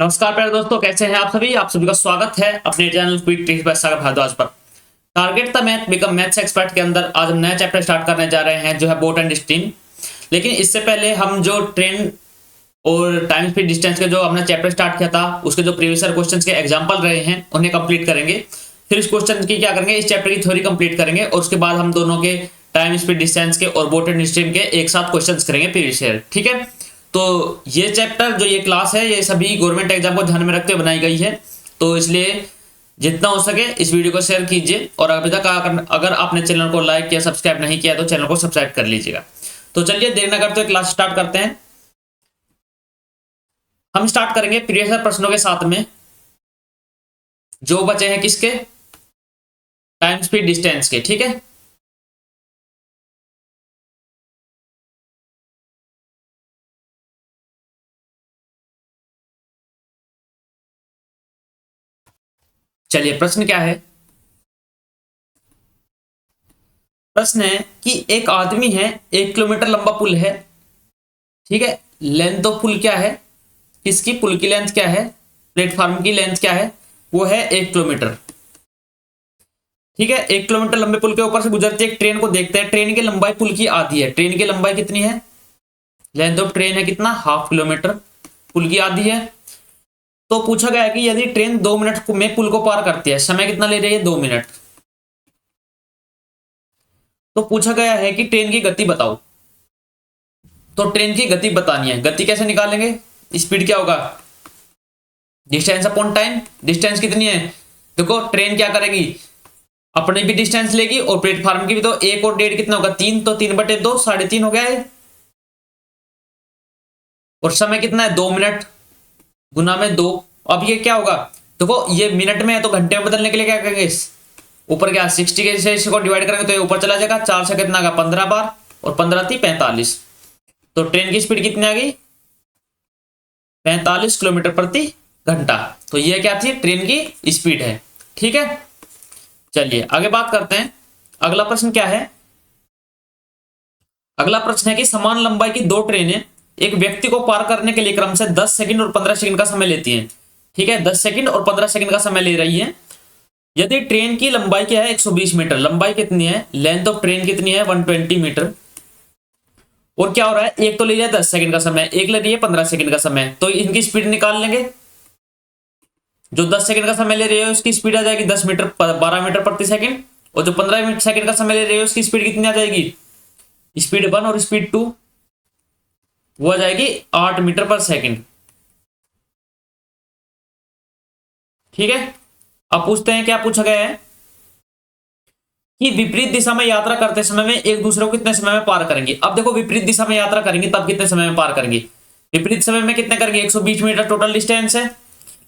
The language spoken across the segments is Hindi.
नमस्कार प्यारे दोस्तों, कैसे हैं आप सभी का स्वागत है अपने चैनल क्विक ट्रिक्स बाय सागर भारद्वाज पर। Target the math become maths expert के अंदर आज हम नया चैप्टर स्टार्ट करने जा रहे हैं जो है बोट एंड स्ट्रीम। लेकिन इससे पहले हम जो ट्रेन और टाइम स्पीड डिस्टेंस के जो हमने चैप्टर स्टार्ट किया था उसके जो प्रीवियस ईयर क्वेश्चंस के एग्जांपल रहे हैं उन्हें कंप्लीट करेंगे। फिर इस क्वेश्चन की क्या करेंगे, इस चैप्टर की थ्योरी कंप्लीट करेंगे और उसके बाद हम दोनों के टाइम स्पीड डिस्टेंस के और बोट एंड स्ट्रीम के एक साथ क्वेश्चन करेंगे प्रीवियस ईयर। ठीक है, तो ये चैप्टर जो ये क्लास है ये सभी गवर्नमेंट एग्जाम को ध्यान में रखते हुए बनाई गई है, तो इसलिए जितना हो सके इस वीडियो को शेयर कीजिए और अभी तक अगर आपने चैनल को लाइक किया सब्सक्राइब नहीं किया तो चैनल को सब्सक्राइब कर लीजिएगा। तो चलिए देर न करते हुए क्लास स्टार्ट करते हैं। हम स्टार्ट करेंगे प्रीवियस ईयर प्रश्नों के साथ में जो बचे हैं किसके, टाइम स्पीड डिस्टेंस के। ठीक है, चलिए प्रश्न क्या है। प्रश्न है कि एक आदमी है, 1 किलोमीटर लंबा पुल है। ठीक है, लेंथ ऑफ पुल क्या है, किसकी पुल की लेंथ क्या है, प्लेटफॉर्म की लेंथ क्या है, वो है 1 किलोमीटर। ठीक है, 1 किलोमीटर लंबे पुल के ऊपर से गुजरती एक ट्रेन को देखते हैं। ट्रेन की लंबाई पुल की आधी है। ट्रेन की लंबाई कितनी है, लेंथ ऑफ ट्रेन है कितना, 1/2 किलोमीटर, पुल की आधी है। तो पूछा गया है कि यदि ट्रेन 2 मिनट में पुल को पार करती है, समय कितना ले रही है, 2 मिनट। तो पूछा गया है कि ट्रेन की गति बताओ। तो ट्रेन की गति बतानी है, गति कैसे निकालेंगे, स्पीड क्या होगा, डिस्टेंस अपॉन टाइम। डिस्टेंस कितनी है, देखो ट्रेन क्या करेगी, अपनी भी डिस्टेंस लेगी और प्लेटफॉर्म की भी। तो 1 और 1.5 कितना होगा, 3, तो 3/2 3.5 हो गया है। और समय कितना है, 2 मिनट, गुना में 2। अब ये क्या होगा, देखो ये मिनट में है तो घंटे में बदलने के लिए क्या करेंगे, ऊपर क्या 60 के से इसको डिवाइड करेंगे तो ये ऊपर चला जाएगा। 4 से कितना का 15 बार और 15 थी 45। तो ट्रेन की स्पीड कितनी आ गई, 45 किलोमीटर प्रति घंटा। तो ये क्या थी, ट्रेन की स्पीड है। ठीक है, चलिए आगे बात करते हैं। अगला प्रश्न क्या है, अगला प्रश्न है कि समान लंबाई की दो ट्रेनें एक व्यक्ति को पार करने के लिए क्रम से 10 सेकंड और 15 सेकंड का समय लेती हैं। ठीक है, 10 सेकंड और 15 सेकंड का समय ले रही है। यदि ट्रेन की लंबाई क्या है, 120 मीटर, लंबाई कितनी है, लेंथ ऑफ ट्रेन कितनी है, 120 मीटर। और क्या हो रहा है, एक तो ले लिया 10 सेकंड का समय, एक ले रही है 15 सेकंड का समय। तो इनकी स्पीड निकाल लेंगे। जो 10 सेकंड का समय ले रही है उसकी स्पीड आ जाएगी 10 मीटर 12 मीटर प्रति सेकंड। और जो 15 सेकंड का समय ले रही है उसकी स्पीड कितनी आ जाएगी, स्पीड 1 और स्पीड 2, वो आ जाएगी 8 मीटर पर सेकंड। ठीक है, अब पूछते हैं, क्या पूछा गया है कि विपरीत दिशा में यात्रा करते समय में एक दूसरे को कितने समय में पार करेंगे। अब देखो विपरीत दिशा में यात्रा करेंगे तब कितने समय में पार करेंगे, विपरीत समय में कितने करेंगे, 120 मीटर टोटल डिस्टेंस है।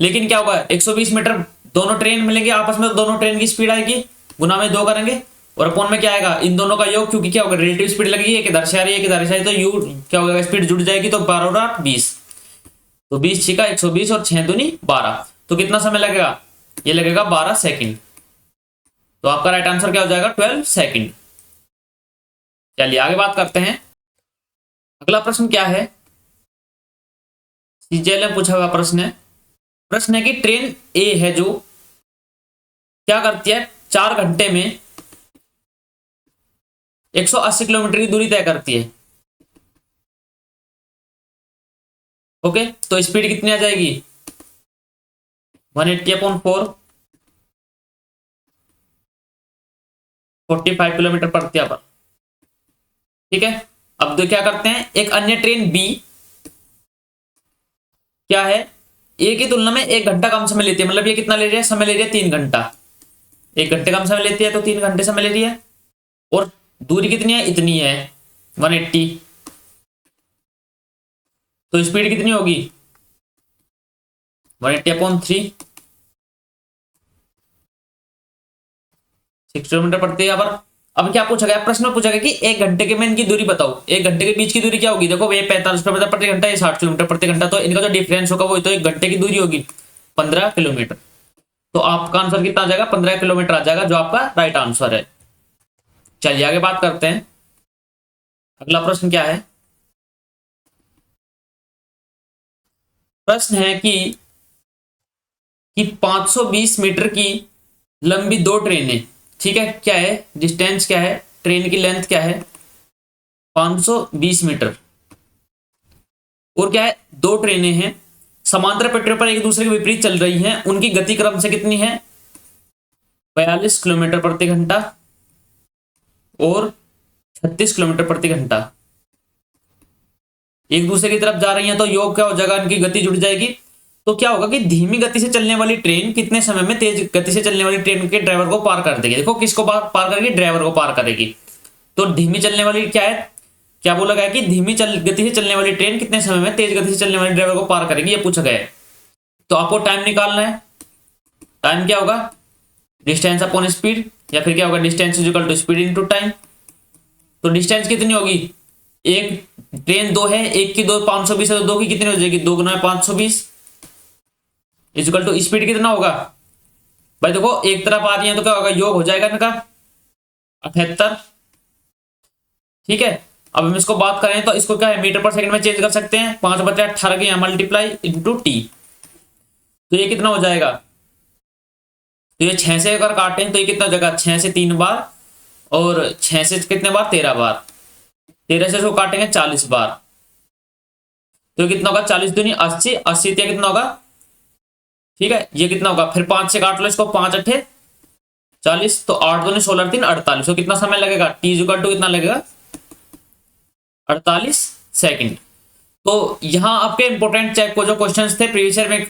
लेकिन क्या होगा, 120 मीटर दोनों ट्रेन मिलेंगे आपस में, तो दोनों ट्रेन की स्पीड आएगी, गुना में 2 करेंगे और अपॉन में क्या आएगा, इन दोनों का योग, क्योंकि क्या होगा रिलेटिव स्पीड लगेगी, एक इधर से आ रही है एक इधर से आ रही है, तो यू क्या होगा, स्पीड जुड़ जाएगी। तो 12 और 8 20, तो 20 छिका 120 और 6 दूनी 12। तो कितना समय लगेगा, ये लगेगा 12 सेकंड। तो आपका राइट आंसर क्या हो जाएगा, 12 सेकंड। चलिए आगे बात करते हैं। अगला प्रश्न क्या है, सीजीएल में पूछा हुआ प्रश्न है। प्रश्न है कि ट्रेन ए है जो क्या करती है, 4 घंटे में 180 किलोमीटर की दूरी तय करती है। ओके, तो स्पीड कितनी आ जाएगी, 180/4, 45 किलोमीटर प्रति आवर। ठीक है, अब तो क्या करते हैं, एक अन्य ट्रेन बी क्या है, ए की तुलना में 1 घंटा कम समय लेती है। मतलब ये कितना ले रही है, समय ले रही है 3 घंटा, 1 घंटे कम समय लेती है तो 3 घंटे समय ले रही है। और दूरी कितनी है, इतनी है 180, तो स्पीड कितनी होगी, 180/3, 6 किलोमीटर प्रति आवर। अब क्या पूछा गया, प्रश्न में पूछा गया कि 1 घंटे के में इनकी दूरी बताओ। 1 घंटे के बीच की दूरी क्या होगी, देखो ये 45 किलोमीटर प्रति घंटा, ये 60 किलोमीटर प्रति घंटा, तो इनका जो डिफरेंस होगा वो तो 1 घंटे की दूरी होगी 15 किलोमीटर। तो आपका आंसर कितना आ जाएगा, 15 किलोमीटर आ जाएगा, जो आपका राइट आंसर है। चलिए आगे बात करते हैं। अगला प्रश्न क्या है, प्रश्न है कि कि 520 मीटर की लंबी दो ट्रेनें, ठीक है, क्या है डिस्टेंस, क्या है ट्रेन की लेंथ, क्या है 520 मीटर, और क्या है दो ट्रेनें हैं समांतर पटरी पर एक दूसरे के विपरीत चल रही हैं, उनकी गति क्रम से कितनी है 42 किलोमीटर प्रति घंटा और 36 किलोमीटर प्रति घंटा। एक दूसरे की तरफ जा रही हैं तो योग क्या हो जाएगा, इनकी गति जुड़ जाएगी। तो क्या होगा कि धीमी गति से चलने वाली ट्रेन कितने समय में तेज गति से चलने वाली ट्रेन के ड्राइवर को पार कर देगी। देखो किसको पार करेगी, ड्राइवर को पार करेगी। तो धीमी चलने वाली क्या है, क्या बोला गया कि धीमी गति से चलने वाली ट्रेन कितने समय में तेज गति से चलने वाले ड्राइवर को पार करेगी, ये पूछा गया है। तो आपको टाइम निकालना है। टाइम क्या होगा, डिस्टेंस अपॉन स्पीड, या फिर क्या होगा distance is equal to speed into time. तो डिस्टेंस कितनी होगी, एक ट्रेन दो है, एक की दो 520 है, तो दो की कितनी हो जाएगी, दो गुना 520 इज इक्वल टू स्पीड कितना होगा भाई, देखो एक तरफ आ रही है तो क्या होगा योग हो जाएगा इनका 78। ठीक है, अब हम इसको बात करें तो इसको क्या है मीटर पर सेकंड में चेंज कर सकते हैं, 5/18 के यहाँ मल्टीप्लाई इंटू टी, तो ये कितना हो जाएगा, तो ये 6 से अगर काटें तो ये कितना हो जाएगा 6 से 3 बार, और 6 से कितने बार 13 बार, 13 से इसको काटेंगे 40 बार, तो कितना होगा 40 दूनी 80, 80 कितना होगा, ठीक है ये कितना होगा, फिर 5 से काट लो इसको, 5×8 40, तो 8 दूनी 16 3 48, तो कितना समय लगेगा, टी इक्वल टू कितना लगेगा 48 सेकंड। तो यहाँ आपके इंपोर्टेंट चेक को जो क्वेश्चंस थे प्रीवियस ईयर में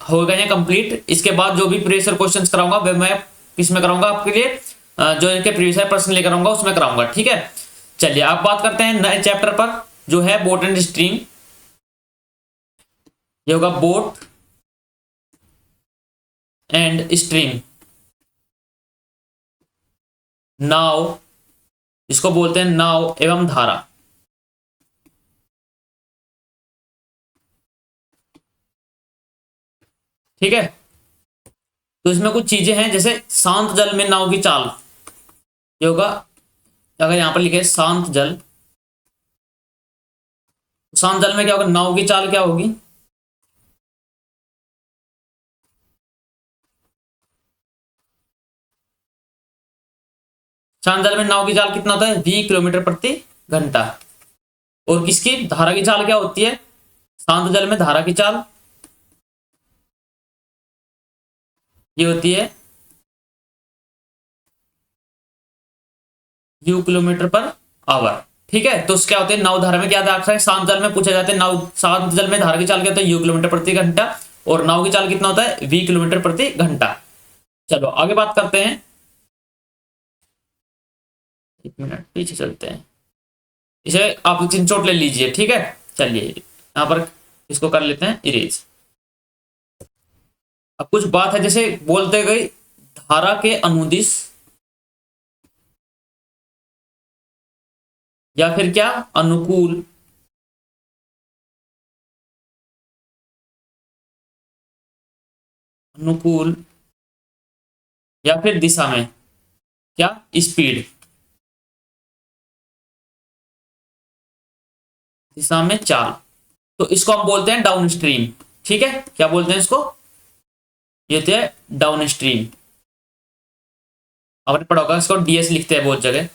हो गए हैं कंप्लीट। इसके बाद जो भी प्रीवियस ईयर क्वेश्चंस कराऊंगा वे मैं किसमें कराऊंगा आपके लिए, जो इनके प्रीवियस ईयर प्रश्न लेकर आऊंगा उसमें कराऊंगा। ठीक है, चलिए आप बात करते हैं नए चैप्टर पर जो है बोट एंड स्ट्रीम। ये होगा बोट एंड स्ट्रीम, नाव, इसको बोलते हैं नाव एवं धारा। ठीक है, तो इसमें कुछ चीजें हैं जैसे शांत जल में नाव की चाल, ये होगा अगर यहां पर लिखे शांत जल, शांत जल में क्या होगा नाव की चाल क्या होगी, शांत जल में नाव की चाल कितना होता है 20 किलोमीटर प्रति घंटा। और किसकी धारा की चाल क्या होती है, शांत जल में धारा की चाल ये होती है u किलोमीटर पर आवर। ठीक है, तो क्या होते हैं नाव धारा में क्या रखा है, शांत जल में पूछा जाता है नाव शांत जल में धारा की चाल क्या होता है u किलोमीटर प्रति घंटा, और नाव की चाल कितना होता है v किलोमीटर प्रति घंटा। चलो आगे बात करते हैं, एक मिनट पीछे चलते हैं, इसे आप स्क्रीनशॉट ले लीजिए। ठीक है, चलिए यहां पर इसको कर लेते हैं इरेज। अब कुछ बात है जैसे बोलते गए धारा के अनुदिश या फिर क्या अनुकूल अनुकूल या फिर दिशा में क्या स्पीड, दिशा में चाल, तो इसको हम बोलते हैं डाउन स्ट्रीम। ठीक है, क्या बोलते हैं इसको, ये होता है डाउन स्ट्रीम। आपने पढ़ा होगा इसको डीएस लिखते हैं बहुत जगह।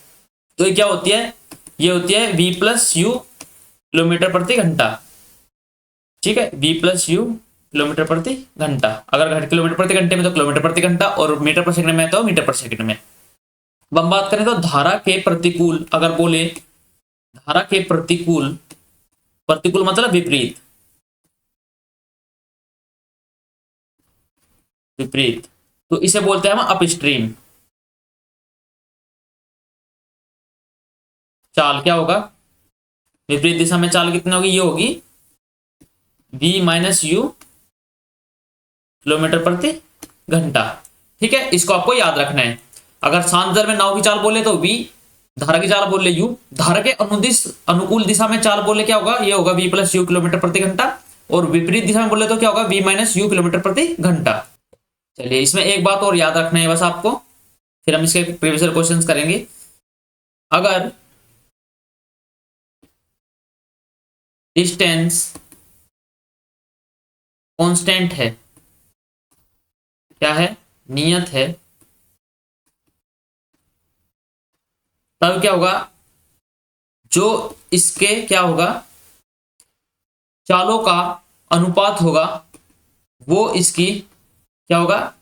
तो ये क्या होती है, ये होती है v प्लस यू किलोमीटर प्रति घंटा। ठीक है, v प्लस यू किलोमीटर प्रति घंटा, अगर किलोमीटर प्रति घंटे में तो किलोमीटर प्रति घंटा, और मीटर पर सेकंड में तो मीटर पर सेकंड में। अब हम बात करें तो धारा के प्रतिकूल, अगर बोले धारा के प्रतिकूल, प्रतिकूल मतलब विपरीत, विपरीत, तो इसे बोलते हैं हम अपस्ट्रीम। चाल क्या होगा, विपरीत दिशा में चाल कितनी होगी, ये होगी v माइनस यू किलोमीटर प्रति घंटा। ठीक है, इसको आपको याद रखना है। अगर शांत जल में नाव की चाल बोले तो v, धारा की चाल बोले u, धारा के अनुदिश अनुकूल दिशा में चाल बोले क्या होगा, ये होगा v प्लस यू किलोमीटर प्रति घंटा, और विपरीत दिशा में बोले तो क्या होगा v माइनस यू किलोमीटर प्रति घंटा। चलिए इसमें एक बात और याद रखना है बस आपको, फिर हम इसके प्रीवियस क्वेश्चंस करेंगे। अगर डिस्टेंस कांस्टेंट है, क्या है, नियत है, तब क्या होगा, जो इसके क्या होगा, चालों का अनुपात होगा, वो इसकी क्या होगा,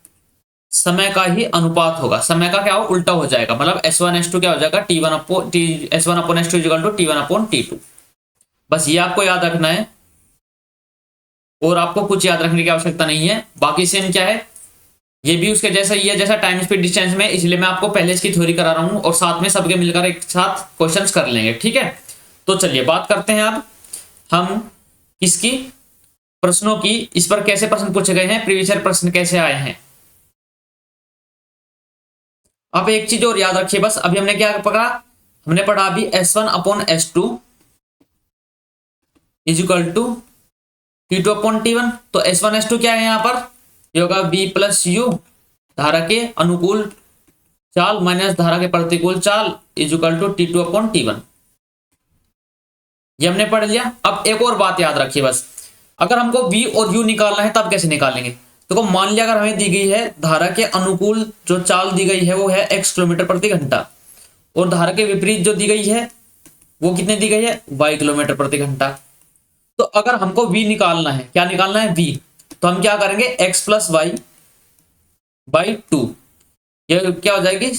समय का ही अनुपात होगा। समय का क्या हो, उल्टा हो जाएगा, मतलब S1 S2 क्या हो जाएगा, T1 upon S1/S2 equal to T1/T2। बस ये आपको याद रखना है, और आपको कुछ याद रखने की आवश्यकता नहीं है। बाकी सेम क्या है, ये भी उसके जैसा ही है जैसा टाइम स्पीड डिस्टेंस में, इसलिए मैं आपको पहले इसकी थ्योरी करा रहा हूं और साथ में सबके मिलकर एक साथ क्वेश्चंस कर लेंगे, ठीक है। तो चलिए बात करते हैं अब हम इसकी प्रश्नों की, इस पर कैसे प्रश्न पूछे गए हैं, प्रीवियस ईयर प्रश्न कैसे आए हैं। आप एक चीज और याद रखिए बस, अभी हमने क्या पढ़ा, हमने पढ़ा अभी S1/S2 is equal to T2/T1। तो S1S2 क्या है यहाँ पर, ये होगा V प्लस यू, धारा के अनुकूल चाल माइनस धारा के प्रतिकूल चाल इज इक्वल टू T2/T1। ये हमने पढ़ लिया। अब एक और बात याद रखिए बस, अगर हमको V और U निकालना है तब कैसे निकालेंगे। देखो मान लिया अगर हमें दी गई है धारा के अनुकूल जो चाल दी गई है वो है x किलोमीटर प्रति घंटा, और धारा के विपरीत जो दी गई है वो कितने दी गई है, y किलोमीटर प्रति घंटा। तो अगर हमको V निकालना है, क्या निकालना है, V, तो हम क्या करेंगे, x प्लस वाई बाई 2, ये क्या हो जाएगी,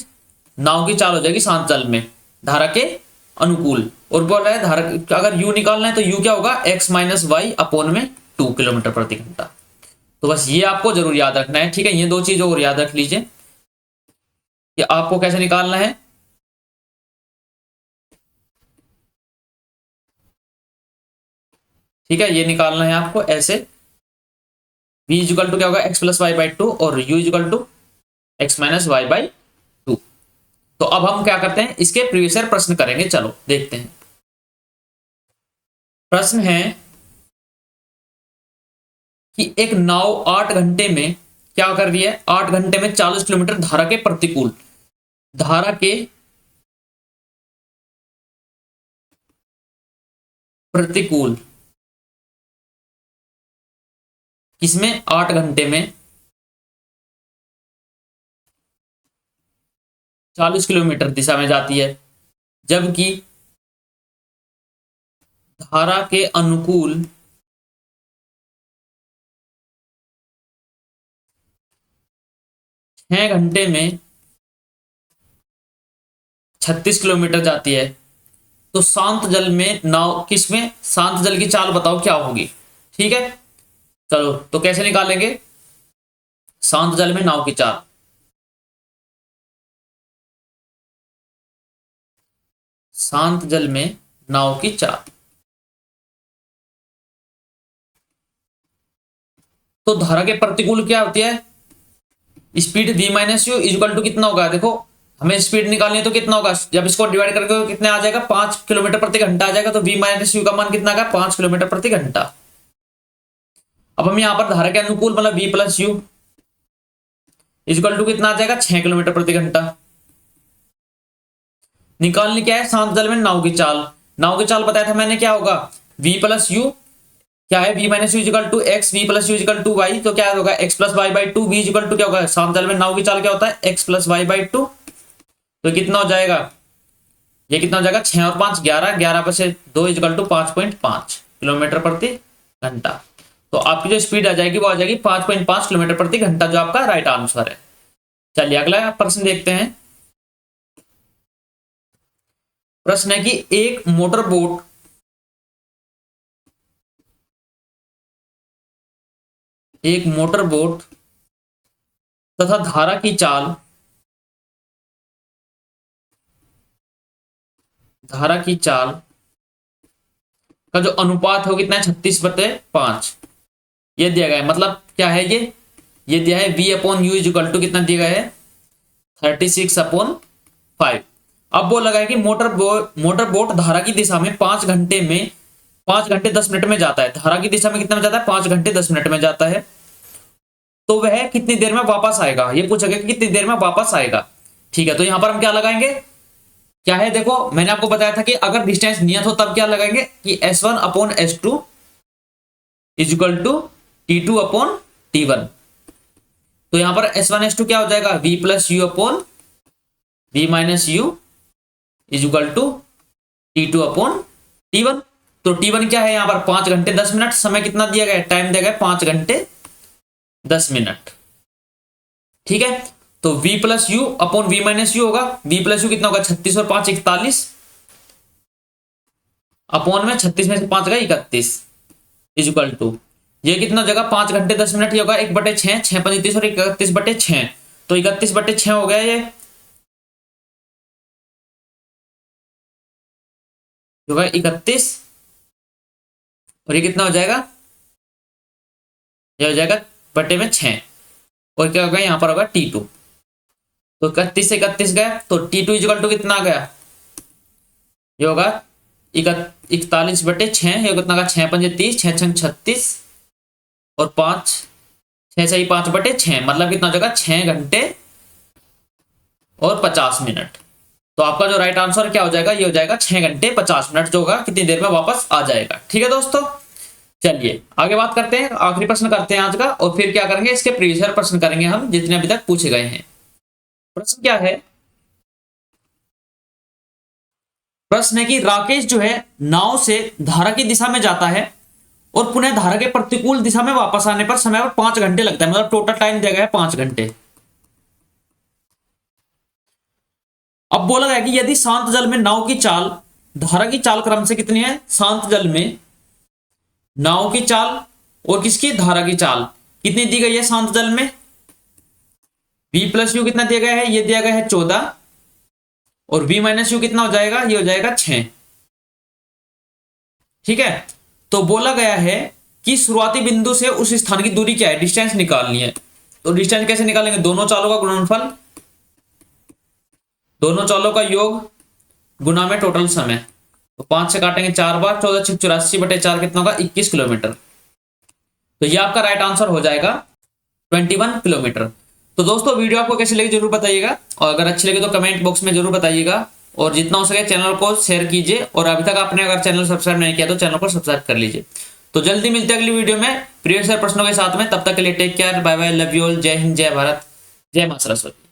नाव की चाल हो जाएगी शांत जल में धारा के अनुकूल। और बोल रहा है धारा अगर u निकालना है तो u क्या होगा, x माइनस वाई अपॉन में 2 किलोमीटर प्रति घंटा। तो बस ये आपको जरूर याद रखना है, ठीक है। ये दो चीज और याद रख लीजिए कि आपको कैसे निकालना है। ठीक है, ये निकालना है आपको ऐसे, v इक्वल टू क्या होगा, x प्लस वाई बाई 2 और u equal to x minus y by 2। तो अब हम क्या करते हैं, इसके प्रीवियस ईयर प्रश्न करेंगे, चलो देखते हैं। प्रश्न है कि एक नाव 8 घंटे में क्या कर रही है, 8 घंटे में 40 किलोमीटर धारा के प्रतिकूल, धारा के प्रतिकूल किसमें, 8 घंटे में 40 किलोमीटर दिशा में जाती है, जबकि धारा के अनुकूल 6 घंटे में 36 किलोमीटर जाती है। तो शांत जल में नाव किसमें, शांत जल की चाल बताओ क्या होगी, ठीक है। चलो तो कैसे निकालेंगे, शांत जल में नाव की चाल, शांत जल में नाव की चाल। तो धारा के प्रतिकूल क्या होती है, speed v minus u equal to कितना होगा, देखो हमें स्पीड निकालनी है तो कितना होगा, जब इसको डिवाइड करके तो कितना आ जाएगा, 5 किलोमीटर प्रति घंटा आ जाएगा। तो v माइनस यू का मान कितना आएगा, 5 किलोमीटर प्रति घंटा। अब हम यहाँ पर धारा के अनुकूल मतलब v plus u equal to कितना आ जाएगा, 6 किलोमीटर प्रति घंटा। निकालनी क्या है, शांत जल में नाव की चाल। नाव की चाल बताया था मैंने क्या होगा, v प्लस यू क्या है, v minus u equal to x, v plus u equal to y, तो क्या होगा x plus y by 2, v equal to क्या होगा, शांत जल में नाव की चाल क्या होता है, x प्लस वाई बाई 2। तो कितना हो जाएगा, ये कितना हो जाएगा, 6 और 5 11, 11 पर से 2 इक्वल टू 5.5 किलोमीटर प्रति घंटा। तो आपकी जो स्पीड आ जाएगी वो आ जाएगी 5.5 किलोमीटर प्रति घंटा, जो आपका राइट आंसर है। चलिए अगला प्रश्न देखते हैं। प्रश्न है कि एक मोटर बोट तथा धारा की चाल का जो अनुपात हो कितना है, 36/5 ये दिया गया है। मतलब क्या है, ये दिया है v upon u equal to कितना दिया गया है, 36/5। अब वो लगा है कि मोटर बोट धारा की दिशा में 5 घंटे 10 मिनट में जाता है। धारा की दिशा में कितना में जाता है, 5 घंटे 10 मिनट में जाता है। तो वह कितनी देर में वापस आएगा, ये पूछा गया कि कितनी देर में वापस आएगा। ठीक है, तो यहां पर हम क्या लगाएंगे, क्या है, देखो मैंने आपको बताया था कि अगर डिस्टेंस नियत हो तब क्या लगाएंगे कि S1/S2 is equal to T2/T1। तो यहाँ पर S1 S2 क्या हो जाएगा, v plus u upon v minus u is equal to T2 upon T1। तो T1 क्या है यहाँ पर 5 घंटे 10 मिनट, समय कितना दिया गया है, टाइम दिया गया 5 घंटे 10 मिनट। ठीक है, तो v plus u upon v minus you होगा, v प्लस यू कितना होगा 36 और 5 41 अपॉन में 36 में से 5 गया 31 इज इक्वल टू ये कितना जगह 5 घंटे 10 मिनट ये होगा 1/6, 6 35 और 31/6, तो 31/6 हो गया ये होगा 31 और ये कितना हो जाएगा, ये हो जाएगा बटे में 6 और क्या होगा यहाँ पर होगा T2। तो 31 से 31 गया तो T2 इक्वल टू कितना आ गया, ये होगा 41/6, ये कितना का 6 पंजे 30, 6 छंग 36 और 5 6 सही 5/6, मतलब कितना हो जाएगा 6 घंटे और 50 मिनट। तो आपका जो राइट आंसर क्या हो जाएगा, ये हो जाएगा 6 घंटे 50 मिनट, जो होगा कितनी देर में वापस आ जाएगा। ठीक है दोस्तों, चलिए आगे बात करते हैं, आखिरी प्रश्न करते हैं आज का, और फिर क्या करेंगे इसके प्रीवियस ईयर प्रश्न करेंगे हम जितने अभी तक पूछे गए हैं। प्रश्न क्या है, प्रश्न है कि राकेश जो है नाव से धारा की दिशा में जाता है और पुनः धारा के प्रतिकूल दिशा में वापस आने पर समय पर 5 घंटे लगता है, मतलब टोटल टाइम दिया गया है 5 घंटे। अब बोला गया कि यदि शांत जल में नाव की चाल धारा की चाल क्रम से कितनी है, शांत जल में नाव की चाल और किसकी धारा की चाल कितनी दी गई है शांत जल में, v प्लस यू कितना दिया गया है, ये दिया गया है 14 और v माइनस यू कितना हो जाएगा, ये हो जाएगा 6। ठीक है, तो बोला गया है कि शुरुआती बिंदु से उस स्थान की दूरी क्या है, डिस्टेंस निकालनी है। तो डिस्टेंस कैसे निकालेंगे, दोनों चालों का गुणनफल, दोनों चालों का योग गुना में टोटल समय, तो 5 से काटेंगे 4 बार, 14 84/4 कितना होगा 21 किलोमीटर। तो ये आपका राइट आंसर हो जाएगा 21 किलोमीटर। तो दोस्तों वीडियो आपको कैसी लगी जरूर बताइएगा, और अगर अच्छी लगी तो कमेंट बॉक्स में जरूर बताइएगा, और जितना हो सके चैनल को शेयर कीजिए, और अभी तक आपने अगर चैनल सब्सक्राइब नहीं किया तो चैनल को सब्सक्राइब कर लीजिए। तो जल्दी मिलते हैं अगली वीडियो में प्रीवियस ईयर प्रश्नों के साथ में, तब तक के लिए take care, bye bye, love you all, जय हिंद, जय भारत, जय मां सरस्वती।